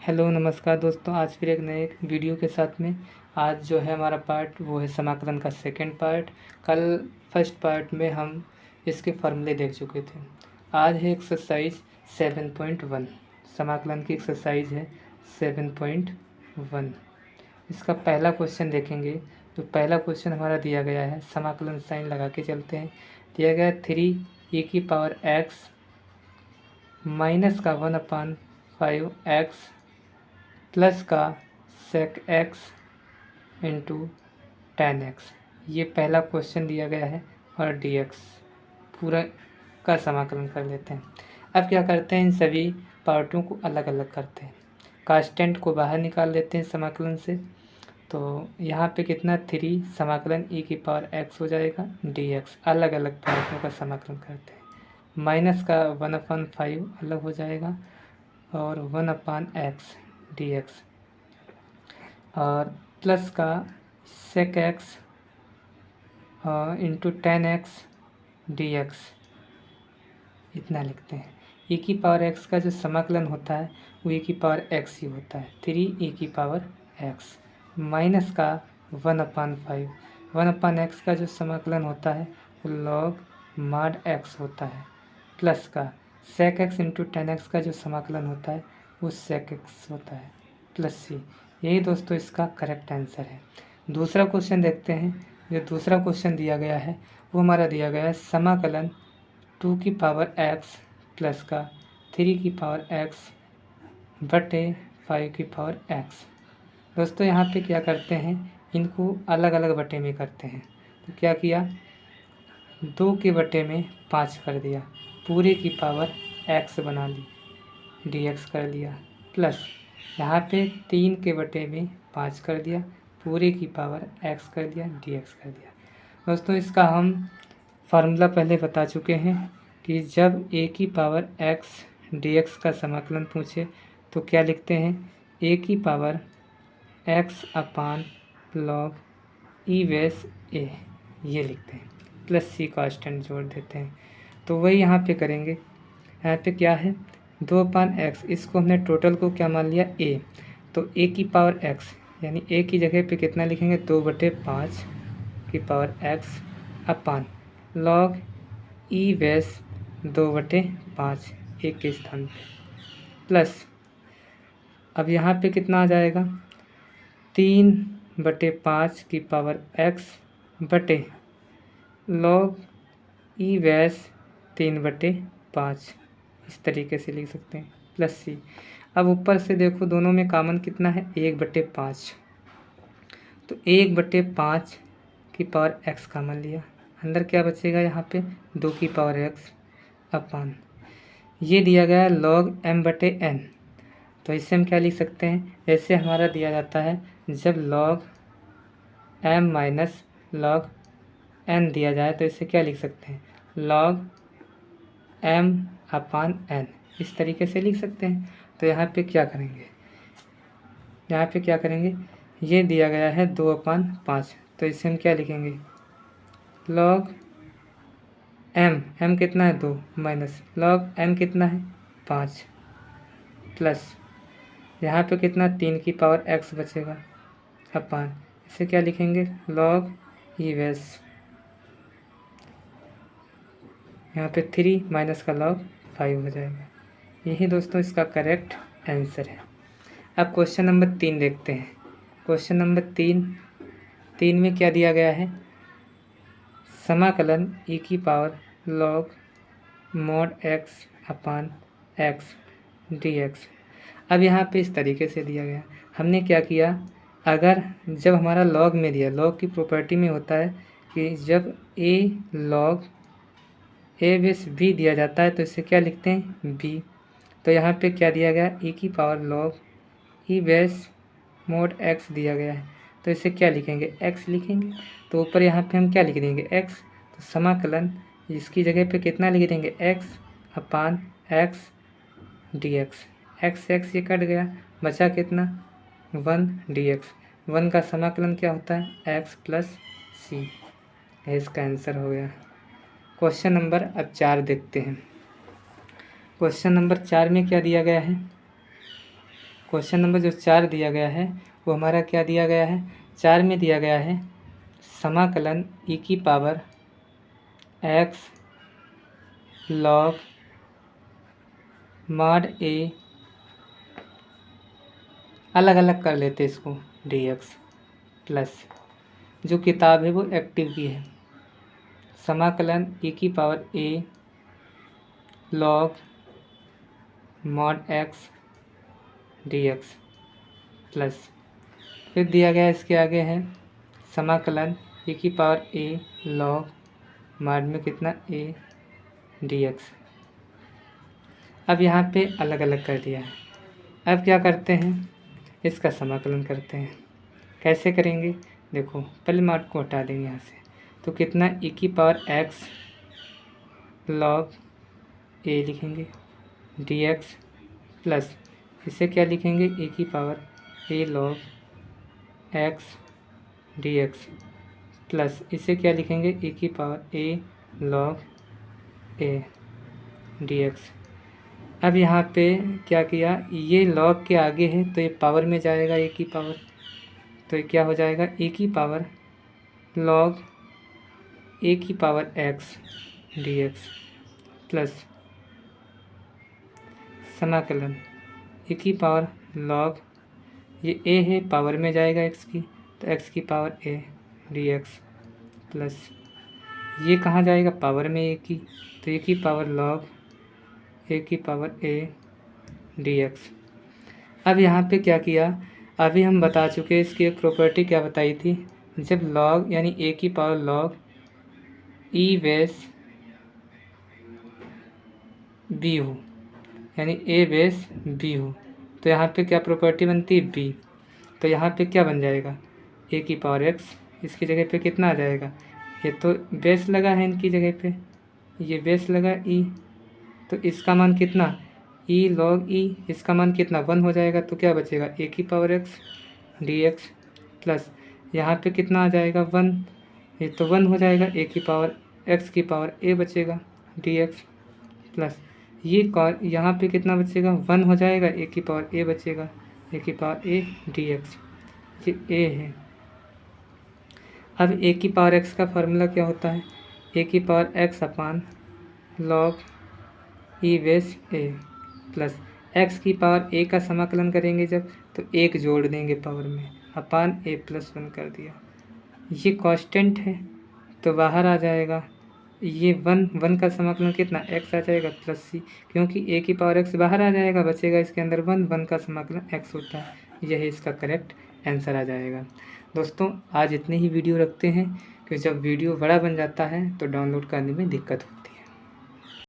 Hello नमस्कार दोस्तों, आज फिर एक नए वीडियो के साथ में। आज जो है हमारा पार्ट वो है समाकलन का सेकंड पार्ट। कल फर्स्ट पार्ट में हम इसके फार्मूले देख चुके थे। आज है एक्सरसाइज 7.1। समाकलन की एक्सरसाइज है 7.1। इसका पहला क्वेश्चन देखेंगे। तो पहला क्वेश्चन हमारा दिया गया है, समाकलन साइन लगा के चलते हैं। दिया गया 3e⁻x माइनस का 1/5x प्लस का sec x into tan x। ये पहला क्वेश्चन दिया गया है और dx पूरा का समाकलन कर लेते हैं। अब क्या करते हैं, इन सभी पार्टों को अलग अलग करते हैं। कांस्टेंट को बाहर निकाल लेते हैं समाकलन से। तो यहाँ पे कितना 3 समाकलन e⁻x हो जाएगा dx। अलग अलग पार्टों का समाकलन करते हैं। माइनस का 1/5 अलग हो जाएगा और 1/x dx और प्लस का sec x into tan x dx इतना लिखते हैं। e⁻x का जो समाकलन होता है वो e⁻x ही होता है, 3e⁻x माइनस का 1/5 का जो समाकलन होता है वो log mod x होता है, प्लस का sec x into tan x का जो समाकलन होता है वो sec x होता है, प्लस c। यही दोस्तों इसका करेक्ट आंसर है। दूसरा क्वेश्चन देखते हैं। जो दूसरा क्वेश्चन दिया गया है वो हमारा दिया गया है समाकलन 2x प्लस का 3x बटे 5x। दोस्तों यहाँ पे क्या करते हैं, इनको अलग अलग बटे में करते हैं। तो क्या किया, 2 के बटे में 5 कर दिया, पूरे की पावर x बना ली, dx कर लिया, प्लस यहाँ पे 3 के बटे में 5 कर दिया, पूरे की पावर x कर दिया, dx कर दिया। दोस्तों इसका हम फार्मूला पहले बता चुके हैं कि जब a की पावर x dx का समाकलन पूछे तो क्या लिखते हैं, a की power x upon log e base a ये लिखते हैं, प्लस c कांस्टेंट जोड़ देते हैं। तो वही यहाँ पे करेंगे। यहाँ पे क्या है, 2/x, इसको हमने टोटल को क्या मान लिया a, तो a की पावर x यानी a की जगह पे कितना लिखेंगे, 2/5 की पावर x अपान log e बेस 2/5 एक के स्थान पे, प्लस अब यहाँ पे कितना आ जाएगा, 3/5 की पावर x बटे log e बेस 3/5 इस तरीके से लिख सकते हैं, प्लस सी। अब ऊपर से देखो दोनों में कॉमन कितना है, 1/5, तो 1/5 की पावर x कॉमन लिया, अंदर क्या बचेगा, यहाँ पे 2 की पावर x अपान ये दिया गया है log m/n। तो इससे हम क्या लिख सकते हैं, ऐसे हमारा दिया जाता है जब log m minus log n दिया जाए तो इसे क्या लिख सकते हैं, log m अपान n इस तरीके से लिख सकते हैं। तो यहाँ पे क्या करेंगे, यहाँ पे क्या करेंगे, ये दिया गया है 2/5, तो इसे हम क्या लिखेंगे, log m कितना है 2 माइनस log m कितना है 5, प्लस यहाँ पे कितना 3 की पावर x बचेगा अपान इसे क्या लिखेंगे, log e बेस, यहाँ पे 3 माइनस का log 5 हो जाएगा। यही दोस्तों इसका करेक्ट आंसर है। अब क्वेश्चन नंबर 3 देखते हैं। क्वेश्चन नंबर 3 में क्या दिया गया है, समाकलन e की पावर log mod x अपान x dx। अब यहाँ पे इस तरीके से दिया गया, हमने क्या किया, अगर जब हमारा log में दिया, log की प्रॉपर्टी में होता है कि जब a log a base b दिया जाता है तो इसे क्या लिखते हैं b। तो यहाँ पे क्या दिया गया, e की power log e base mod x दिया गया है, तो इसे क्या लिखेंगे, x लिखेंगे। तो ऊपर यहाँ पे हम क्या लिख देंगे x, तो समाकलन इसकी जगह पे कितना लिख देंगे, x अपान x dx। x ये कट गया, बचा कितना 1 dx। 1 का समाकलन क्या होता है, x प्लस c। इसका आंसर हो गया। क्वेश्चन नंबर अब 4 देखते हैं। क्वेश्चन नंबर 4 में क्या दिया गया है, क्वेश्चन नंबर जो 4 दिया गया है वो हमारा क्या दिया गया है, 4 में दिया गया है समाकलन e की power x log mod a, अलग अलग कर लेते इसको, dx प्लस जो किताब है वो एक्टिव की है, समाकलन e की power a log mod x dx plus फिर दिया गया इसके आगे है समाकलन e की पावर a log mod में कितना a dx। अब यहाँ पे अलग अलग कर दिया है। अब क्या करते हैं, इसका समाकलन करते हैं। कैसे करेंगे, देखो पहले मार्क को हटा देंगे यहाँ से, तो कितना e की पावर x log a लिखेंगे dx प्लस इसे क्या लिखेंगे e की power a log x dx plus इसे क्या लिखेंगे e की power a log a dx। अब यहाँ पे क्या किया, ये log के आगे है तो ये पावर में जाएगा a की पावर, तो ये क्या हो जाएगा a की पावर log a की पावर x dx प्लस समाकलन e की पावर log, ये a है पावर में जाएगा x की, तो x की पावर a dx प्लस ये कहाँ जाएगा पावर में a की, तो a की पावर log a की पावर a dx। अब यहाँ पे क्या किया, अभी हम बता चुके हैं इसकी एक प्रॉपर्टी क्या बताई थी, जब log यानी a की power log e base b हो, यानी a बेस b हो, तो यहाँ पे क्या प्रॉपर्टी बनती है b, तो यहाँ पे क्या बन जाएगा a की पावर x, इसकी जगह पे कितना आ जाएगा, ये तो बेस लगा है इनकी जगह पे, ये बेस लगा e, तो इसका मान कितना e log e, इसका मान कितना 1 हो जाएगा, तो क्या बचेगा a की पावर x dx प्लस यहाँ पे कितना आ जाएगा 1, ये तो 1 हो जाएगा, a की पावर x की पावर a बचेगा dx प्लस ये यहाँ पे कितना बचेगा 1 हो जाएगा, a की पावर a बचेगा, a की पावर a dx, ये a है। अब a की पावर x का फार्मूला क्या होता है, a की power x upon log e base a plus x की पावर a का समाकलन करेंगे जब, तो 1 जोड़ देंगे पावर में, अपान a प्लस 1 कर दिया, ये कांस्टेंट है तो बाहर आ जाएगा, ये 1 का समाकलन कितना x आ जाएगा प्लस c, क्योंकि a की पावर x बाहर आ जाएगा, बचेगा इसके अंदर 1 का समाकलन x होता है, यही इसका करेक्ट आंसर आ जाएगा। दोस्तों आज इतनी ही वीडियो रखते हैं, क्योंकि जब वीडियो बड़ा बन जाता है तो डाउनलोड करने में दिक्कत होती है।